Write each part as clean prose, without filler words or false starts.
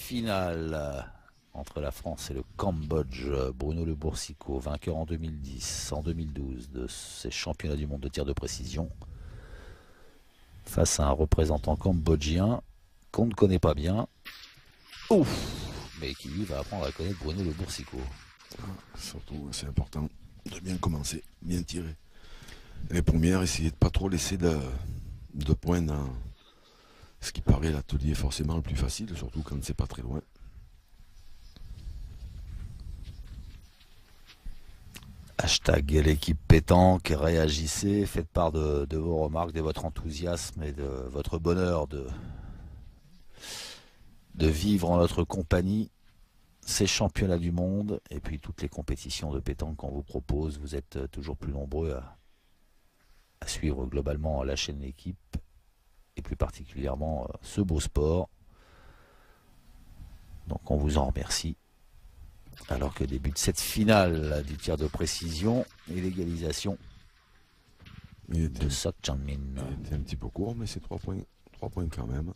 finale entre la France et le Cambodge. Bruno Le Boursicot, vainqueur en 2010, en 2012 de ces championnats du monde de tir de précision, face à un représentant cambodgien qu'on ne connaît pas bien, mais qui lui va apprendre à connaître Bruno Le Boursicot. Surtout, c'est important de bien commencer, bien tirer. Les premières, essayer de pas trop laisser de points dans ce qui paraît l'atelier forcément le plus facile, surtout quand c'est pas très loin. Hashtag l'équipe pétanque, réagissez, faites part de vos remarques, de votre enthousiasme et de votre bonheur de vivre en notre compagnie ces championnats du monde et puis toutes les compétitions de pétanque qu'on vous propose. Vous êtes toujours plus nombreux à suivre globalement la chaîne L'équipe et plus particulièrement ce beau sport. Donc on vous en remercie. Alors que débute cette finale du tir de précision et l'égalisation de Sok Chang-min. Il était un petit peu court, mais c'est 3 points. 3 points quand même.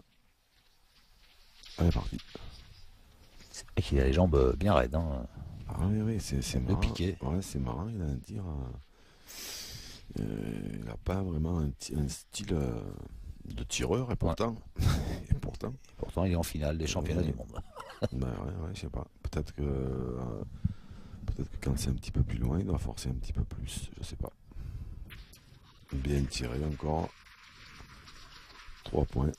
Allez, parti. C'est vrai qu'il a les jambes bien raides. Hein. Ah oui, c'est marrant. Piqué. Ouais, c'est marrant, il a un tir. Il n'a pas vraiment un style de tireur, et pourtant. Ouais. Et pourtant. Pourtant, il est en finale des championnats du monde. Ben ouais, je sais pas. Peut-être que quand c'est un petit peu plus loin, il doit forcer un petit peu plus. Je sais pas. Bien tiré encore. 3 points.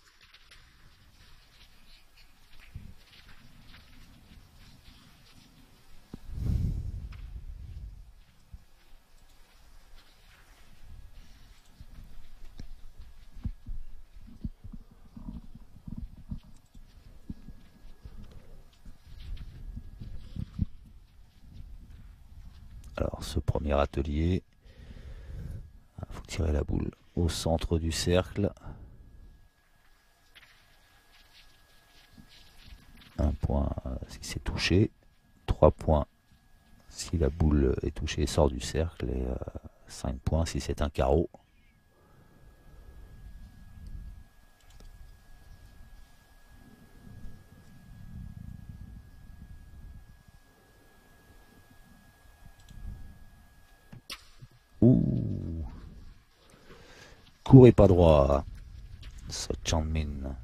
Alors, ce premier atelier, il faut tirer la boule au centre du cercle. Un point si c'est touché, 3 points si la boule est touchée et sort du cercle, et 5 points si c'est un carreau. Ouh. Court et pas droit. Sok Chang-min.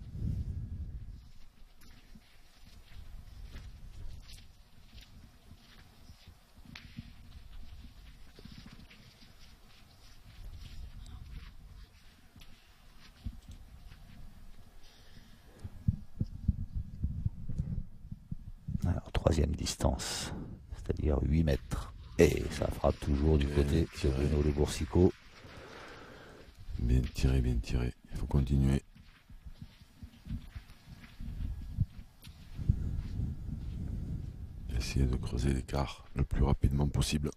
Alors, troisième distance, c'est-à-dire 8 mètres. Et ça frappe toujours du côté de Bruno Le Boursicot. Bien tiré, bien tiré. Il faut continuer. Essayer de creuser l'écart le plus rapidement possible.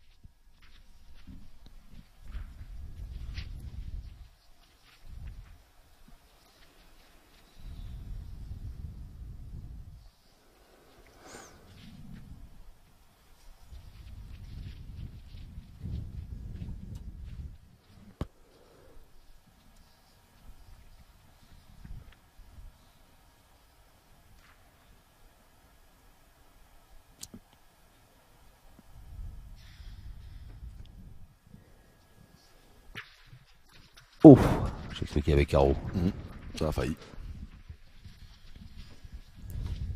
Oh, j'ai cru qu'il y avait carreau. Ça a failli.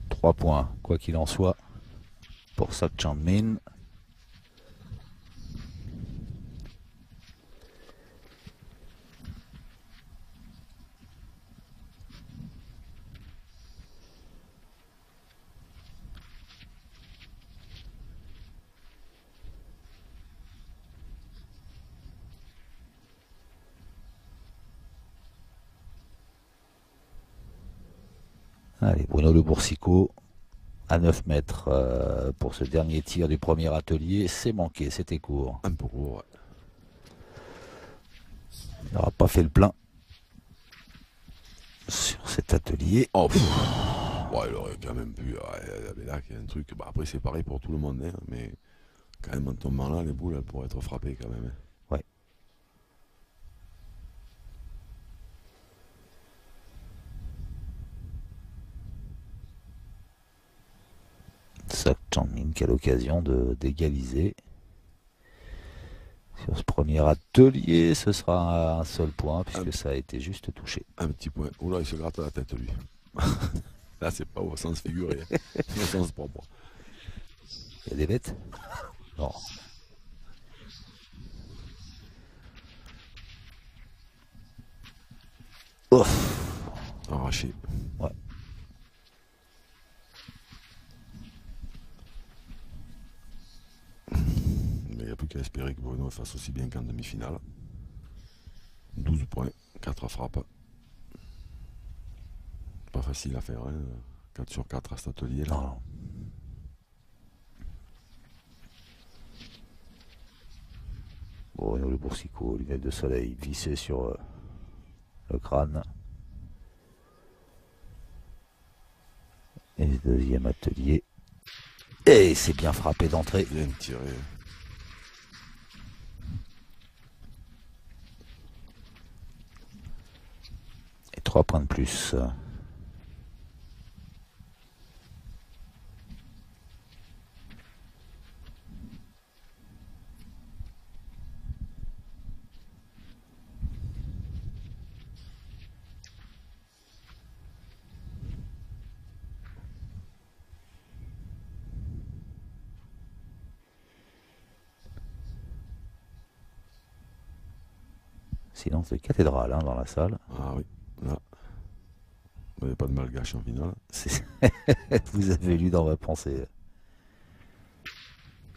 3 points, quoi qu'il en soit, pour Sok Chang-min. Allez, Bruno Le Boursicot à 9 mètres pour ce dernier tir du premier atelier. C'est manqué, c'était court. Un peu court, ouais. Il n'aura pas fait le plein sur cet atelier. Oh, ouais, il aurait quand même pu. Ouais, là, il y a un truc. Bah, après, c'est pareil pour tout le monde, hein, mais quand même, en tombant là, les boules, elles pourraient être frappées quand même. Ouais. Sok Chang-min qui a l'occasion d'égaliser. Sur ce premier atelier, ce sera un seul point puisque ça a été juste touché. Un petit point. Oula, il se gratte la tête lui. Là, c'est pas au sens figuré, au sens propre. Il y a des bêtes? Non. Ouf. Arraché. Ouais. Mais il n'y a plus qu'à espérer que Bruno fasse aussi bien qu'en demi-finale. 12 points, 4 frappes. Pas facile à faire, hein. 4 sur 4 à cet atelier là. Non. Bruno Le Boursicot, lunettes de soleil vissées sur le crâne. Et deuxième atelier. Et c'est bien frappé d'entrée. Bien tiré. Et 3 points de plus. Silence de cathédrale dans la salle. Ah oui, là. Vous n'avez pas de malgache en finale. Vous avez lu dans ma pensée.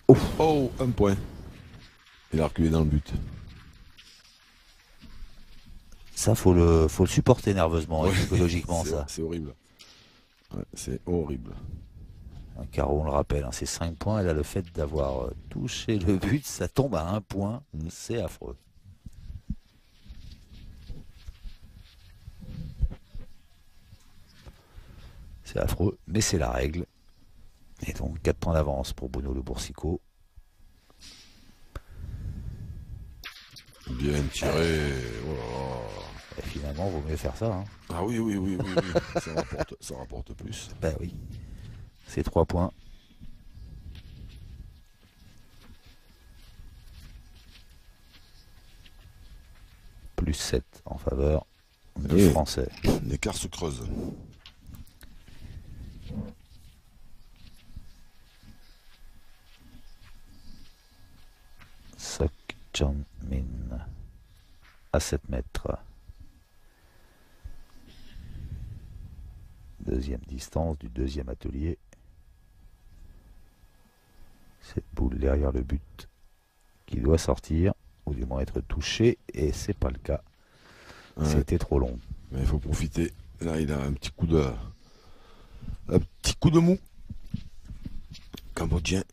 Oh, un point. Il a reculé dans le but. Ça, faut le supporter nerveusement et psychologiquement, ça. C'est horrible. Ouais, c'est horrible. Car on le rappelle, c'est 5 points. Et là, le fait d'avoir touché le but, ça tombe à 1 point. C'est affreux. C'est affreux, mais c'est la règle. Et donc 4 points d'avance pour Bruno Le Boursicot. Bien tiré. Oh là là. Et finalement, il vaut mieux faire ça. Ah oui. Ça rapporte plus. Ben oui. C'est 3 points. Plus 7 en faveur du Français. L'écart se creuse. Sok Chang-min à 7 mètres. Deuxième distance du deuxième atelier. Cette boule derrière le but qui doit sortir, ou du moins être touchée, et c'est pas le cas. Ouais. C'était trop long. Mais il faut profiter. Là, il a un petit coup de mou. Cambodgien.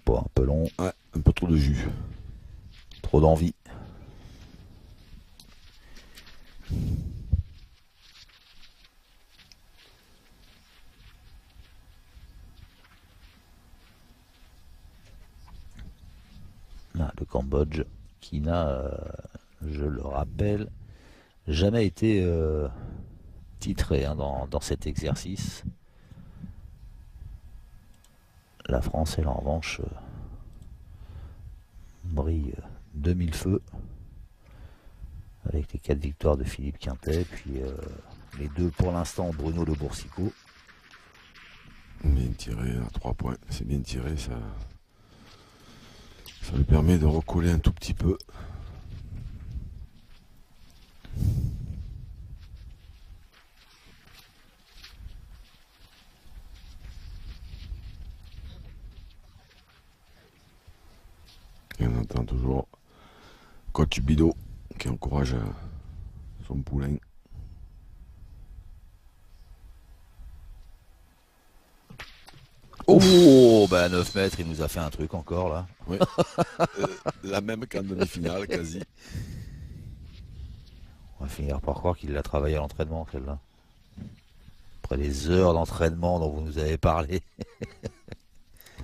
Un peu long. Ouais, un peu trop de jus. Trop d'envie. Là, le Cambodge qui n'a, je le rappelle, jamais été titré dans cet exercice. La France, elle, en revanche, brille de mille feux avec les 4 victoires de Philippe Quintet, puis les 2 pour l'instant Bruno Le Boursicot. Bien tiré à 3 points, c'est bien tiré, ça lui permet de recoller un tout petit peu. Et on entend toujours coach Bido qui encourage son poulain. Oh, bah à 9 mètres, il nous a fait un truc encore là. Oui. La même qu'en demi-finale, quasi. va finir par croire qu'il l'a travaillé à l'entraînement, celle-là. Après les heures d'entraînement dont vous nous avez parlé.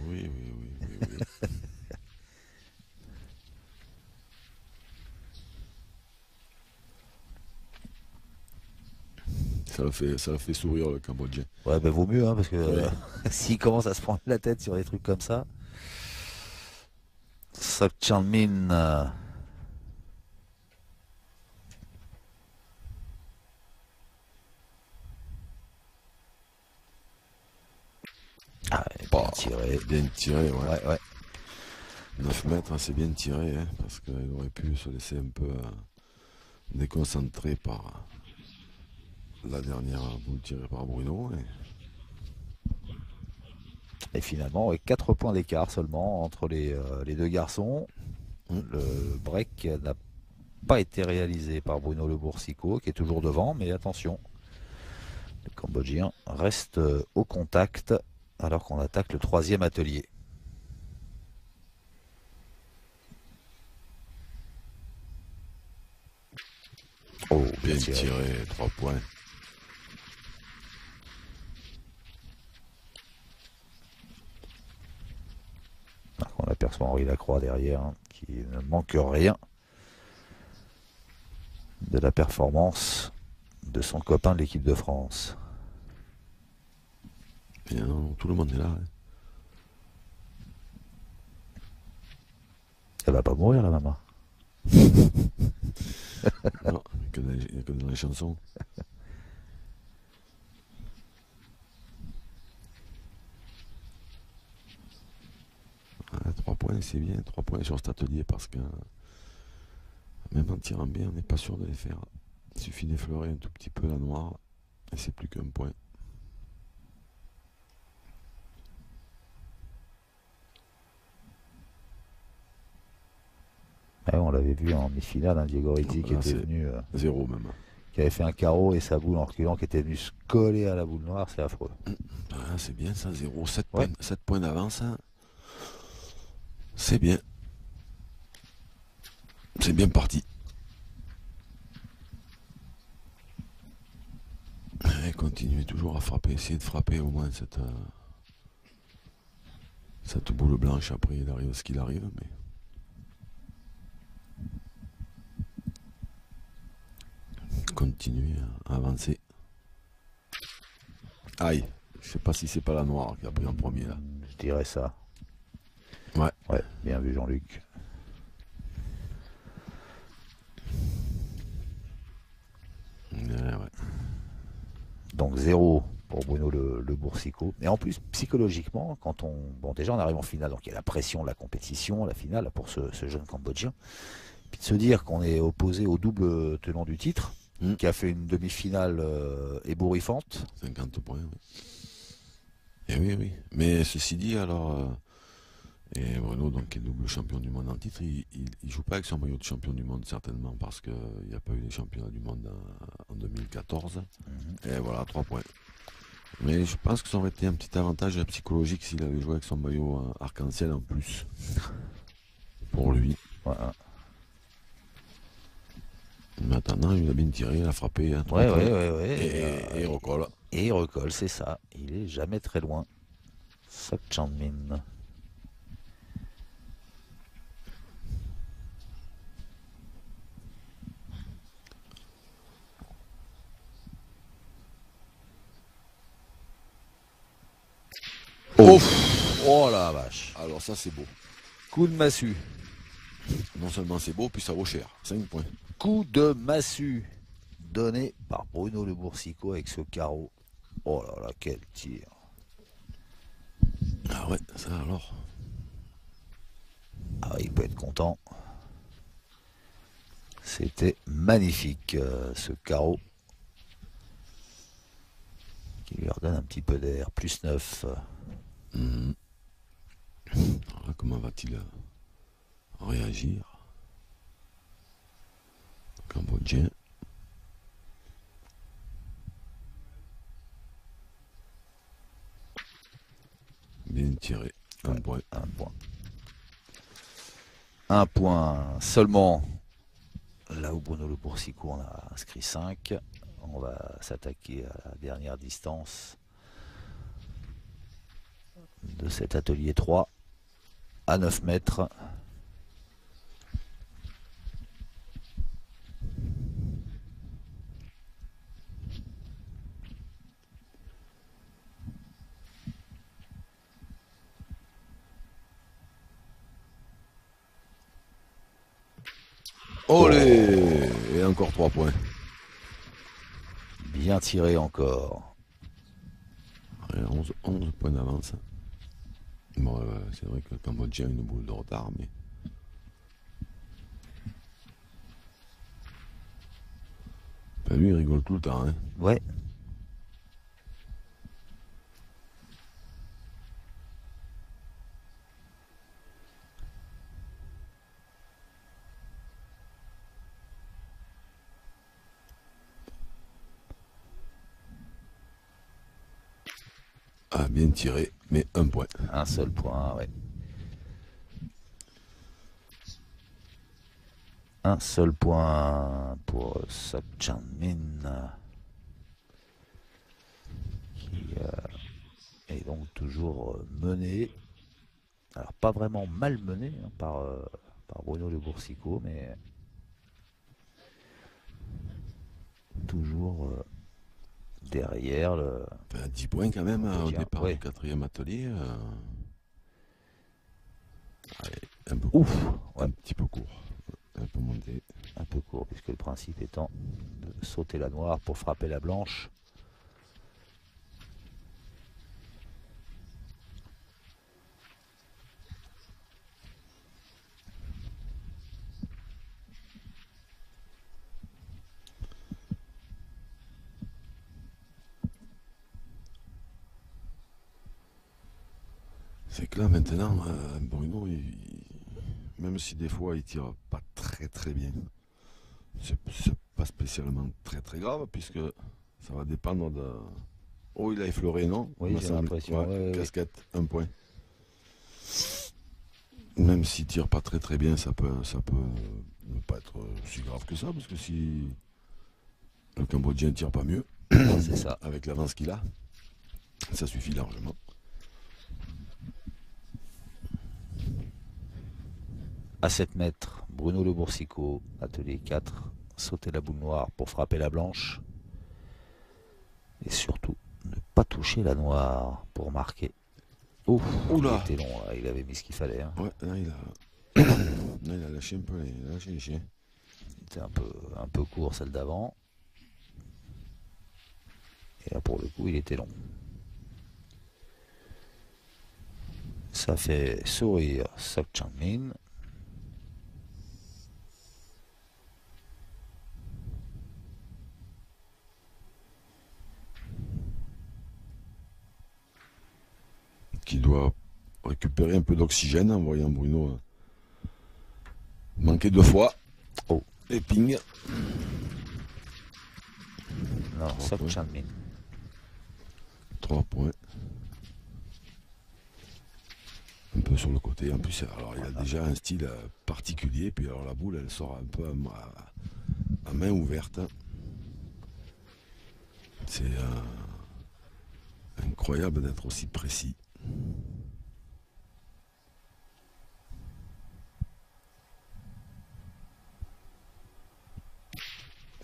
Oui, oui, oui, oui, oui. Ça le fait sourire le Cambodgien. Ouais, ben vaut mieux, hein, parce que Ouais. s'il commence à se prendre la tête sur des trucs comme ça. Sok Chan Min. Ah, bien Bah, tiré. bien tiré, ouais. Ouais, ouais. 9 mètres, hein, c'est bien tiré, hein, parce qu'il aurait pu se laisser un peu déconcentrer par la dernière boule tirée par Bruno. Et finalement, ouais, 4 points d'écart seulement entre les deux garçons. Hum, Le break n'a pas été réalisé par Bruno Le Boursicot, qui est toujours devant, mais attention, le Cambodgien reste au contact alors qu'on attaque le troisième atelier. Oh, bien bien tiré. tiré, 3 points. On aperçoit Henri Lacroix derrière, hein, qui ne manque rien de la performance de son copain de l'équipe de France. Bien, tout le monde est là. Hein. Elle va pas mourir, la maman. Non, il n'y a que dans les chansons. Ah, 3 points, c'est bien, 3 points sur cet atelier parce que même en tirant bien, on n'est pas sûr de les faire. Il suffit d'effleurer un tout petit peu la noire et c'est plus qu'un point. Ouais, on l'avait vu en demi-finale, hein, Diego Non, Rizzi qui là, était c'est venu, 0 même. qui avait fait un carreau et sa boule en reculant, qui était venu se coller à la boule noire, c'est affreux. Ah, c'est bien ça, 0, 7 Ouais. points, 7 points d'avance. Hein. C'est bien. C'est bien parti. Et continuez toujours à frapper, essayez de frapper au moins cette boule blanche. Après, il arrive ce qu'il arrive. Mais... continuez à avancer. Aïe, je sais pas si c'est pas la noire qui a pris en premier là. Je dirais ça. Ouais. Ouais, bien vu Jean-Luc. Ouais. Donc 0 pour Bruno le Boursicot. Et en plus, psychologiquement, quand on. Bon, déjà, on arrive en finale, donc il y a la pression de la compétition, la finale pour ce jeune Cambodgien. Puis de se dire qu'on est opposé au double tenant du titre, qui a fait une demi-finale ébouriffante. 50 points, oui. Et oui, oui. Mais ceci dit, alors. Et Bruno, donc, qui est double champion du monde en titre, il joue pas avec son maillot de champion du monde, certainement, parce qu'il n'y a pas eu les championnats du monde en 2014. Et voilà, 3 points. Mais je pense que ça aurait été un petit avantage psychologique s'il avait joué avec son maillot arc-en-ciel en plus. Pour lui. Voilà. Maintenant, il a bien tiré, il a frappé. Hein, Ouais. Et il recolle. Et il recolle, c'est ça. Il est jamais très loin. Sok Chan Min. Oh la vache. Alors ça, c'est beau. Coup de massue. Non seulement c'est beau, puis ça vaut cher. 5 points. Coup de massue donné par Bruno Le Boursicot avec ce carreau. Oh là là, quel tir. Ah ouais, ça alors. Ah, il peut être content. C'était magnifique ce carreau qui lui redonne un petit peu d'air. Plus 9. Alors là, comment va-t-il réagir? Cambodgien. Bien tiré. Un point. Un point. Un point seulement. là où Bruno Le Boursicot en a inscrit 5. On va s'attaquer à la dernière distance de cet atelier 3 à 9 mètres. Olé! Et encore 3 points. Bien tiré encore. Allez, 11 points d'avance. Bon, c'est vrai que le Cambodgien a une boule de retard, mais... Ben, lui, il rigole tout le temps. Hein. Ouais. Ah, bien tiré, mais 1 point. Un seul point, ouais. Un seul point pour Sok Chan Min, qui est donc toujours mené. Alors pas vraiment mal mené hein, par Bruno Le Boursicot, mais toujours derrière le... Enfin, 10 points quand même au départ ouais. du 4e atelier. Allez, un peu Ouf, court. ouais. Un petit peu court. Un peu monté. Un peu court, puisque le principe étant de sauter la noire pour frapper la blanche. C'est que là maintenant, Bruno, même si des fois il tire pas très très bien, c'est pas spécialement très très grave puisque ça va dépendre de... Oh, il a effleuré, non? Oui, j'ai l'impression. Ouais, casquette, 1 point. Même s'il tire pas très très bien, ça peut ne pas être si grave que ça, parce que si le Cambodgien tire pas mieux, c'est ça. avec l'avance qu'il a, ça suffit largement. À 7 mètres, Bruno Le Boursicot, atelier 4, sauter la boule noire pour frapper la blanche. Et surtout, ne pas toucher la noire pour marquer. Ouf, Oula. il était long, là. Il avait mis ce qu'il fallait. Hein. Ouais, là il a lâché un peu il a lâché les chiens. C'était un peu court celle d'avant. Et là pour le coup il était long. Ça fait sourire Sok Chan Min. Qui doit récupérer un peu d'oxygène en voyant Bruno manquer 2 fois. Oh. Et ping. Non, Sok Chan Min. 3 points. Un peu sur le côté. En plus, alors il a déjà un style particulier. Puis alors la boule, elle sort un peu à main ouverte. C'est incroyable d'être aussi précis.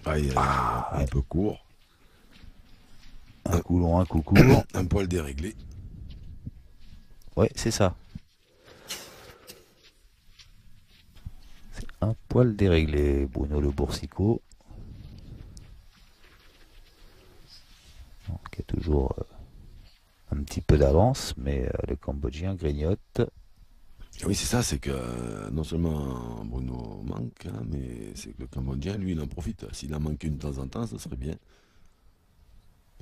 Un peu court. Un coup long, un coup court. Un poil déréglé. Ouais, c'est ça. C'est un poil déréglé, Bruno Le Boursicot. Qui a toujours un petit peu d'avance, mais le Cambodgien grignote. Oui, c'est ça, c'est que non seulement Bruno manque, hein, mais c'est que le Cambodgien, lui, il en profite. S'il en manque une de temps en temps, ça serait bien.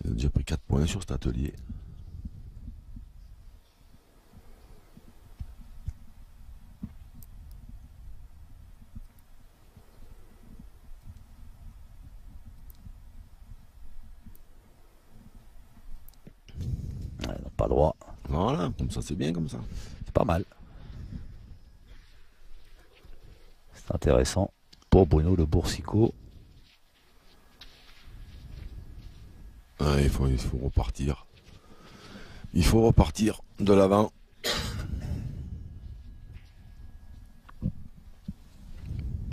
Il a déjà pris 4 points sur cet atelier. Ouais, non, pas droit. Voilà, comme ça, c'est bien comme ça. C'est pas mal. C'est intéressant. pour Bruno Le Boursicot. Il faut repartir. Il faut repartir de l'avant.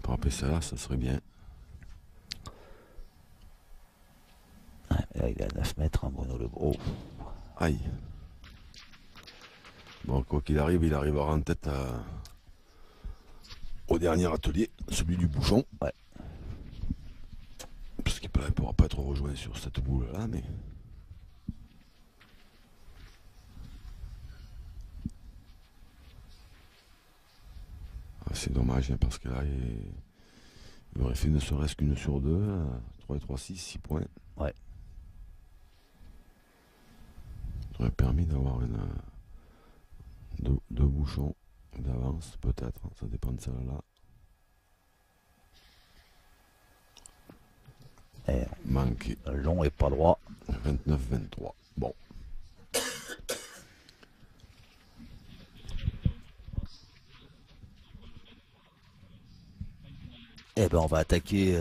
Frapper celle-là, ça serait bien. Là, il est à 9 mètres, hein, Bruno Le Bourg. Aïe. Bon, quoi qu'il arrive, il arrivera en tête au dernier atelier, celui du bouchon. Ouais. Parce qu'il ne pourra pas être rejoint sur cette boule-là, mais... C'est dommage, hein, parce que là, il aurait fait ne serait-ce qu'une sur deux. 3 et 3, 6 points. Ouais. Ça aurait permis d'avoir deux bouchons d'avance, peut-être. Ça dépend de celle-là. Manqué. Long et pas droit. 29-23. Bon. Eh ben, on va attaquer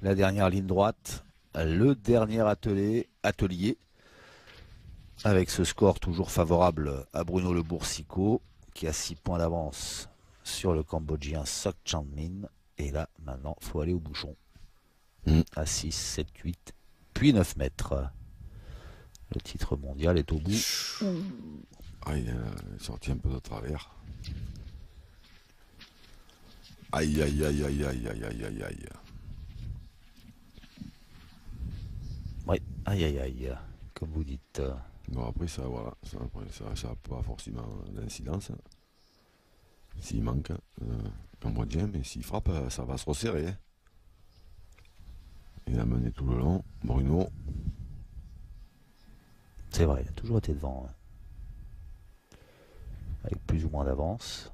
la dernière ligne droite, le dernier atelier, avec ce score toujours favorable à Bruno Le Boursicot, qui a 6 points d'avance sur le Cambodgien Sok Chan Min. Et là, maintenant, il faut aller au bouchon. À 6, 7, 8, puis 9 mètres. Le titre mondial est au bout. Ah, il est sorti un peu de travers. Aïe, aïe, aïe, aïe, aïe, aïe, aïe, aïe, aïe. Oui, aïe, aïe, aïe, comme vous dites. Bon, après, ça, voilà. Ça n'a pas forcément d'incidence. S'il manque, Cambodgien, mais s'il frappe, ça va se resserrer. Hein. Il a mené tout le long. Bruno. C'est vrai, il a toujours été devant. Hein. Avec plus ou moins d'avance.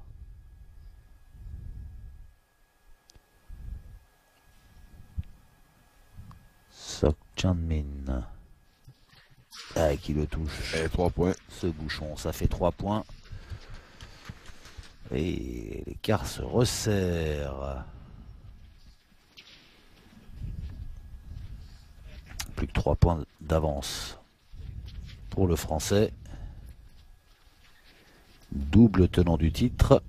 Sok Chan Min. Ah, qui le touche. Et 3 points. Ce bouchon, ça fait 3 points. Et l'écart se resserre. Plus que 3 points d'avance pour le Français. Double tenant du titre.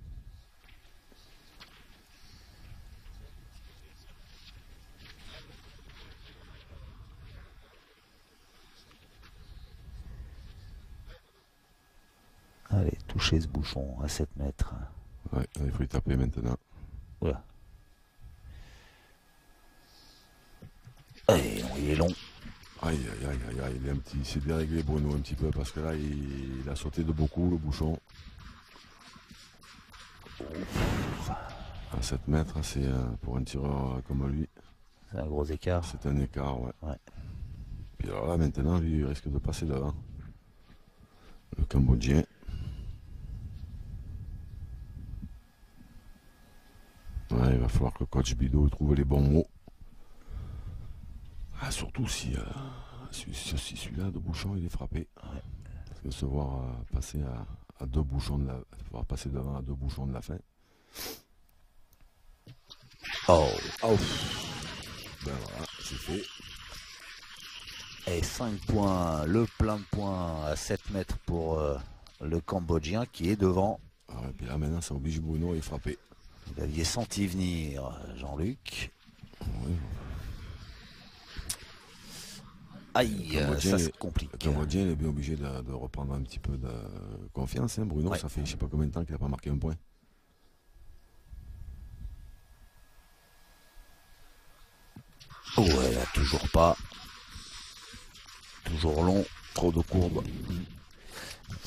Allez, touchez ce bouchon à 7 mètres. Ouais, il faut y taper maintenant. Voilà. Allez, il est long. Aïe, aïe, aïe, aïe, aïe, il s'est déréglé Bruno un petit peu parce que là, il a sauté de beaucoup le bouchon. À 7 mètres, c'est pour un tireur comme lui. C'est un gros écart. C'est un écart, ouais. Ouais. Puis alors là, maintenant, lui, il risque de passer devant. Le Cambodgien. Ouais, il va falloir que coach Bido trouve les bons mots. Ah, surtout si celui-là de bouchon il est frappé. Ouais. Parce que se voir passer à 2 bouchons de la. Voir passer devant à 2 bouchons de la fin. Oh. Ben voilà, c'est fait. Et 5 points, le plein de points à 7 mètres pour le Cambodgien qui est devant. Ah ouais, puis là maintenant ça oblige Bruno à y frapper. Vous l'aviez senti venir, Jean-Luc. Oui. Aïe, ça se complique. Le Cambodgien il est bien obligé de reprendre un petit peu de confiance. Hein. Bruno, ouais. Ça fait je sais pas combien de temps qu'il n'a pas marqué un point. Ouais, là, toujours pas. Toujours long, trop de courbes.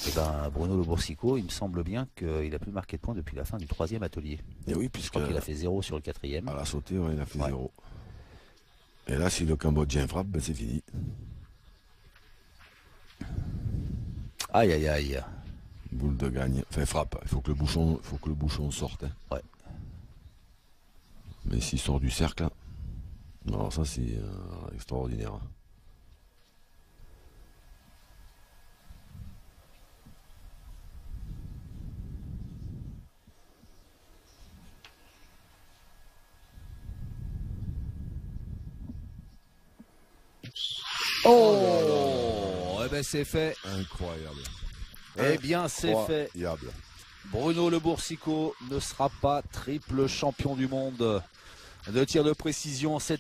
Et ben Bruno Le Boursicot, il me semble bien qu'il a plus marqué de points depuis la fin du 3e atelier. Et oui, puisque. Je crois qu'il a fait 0 sur le 4e. À la sautée, ouais, il a fait 0. Et là, si le Cambodgien frappe, ben c'est fini. Aïe, aïe, aïe. Boule de gagne. Enfin, frappe. Il faut que le bouchon sorte. Hein. Ouais. Mais s'il sort du cercle, alors ça, c'est extraordinaire. Oh, eh ben c'est fait. Incroyable. Eh bien c'est fait. Incroyable. Bruno Le Boursicot ne sera pas triple champion du monde de tir de précision cette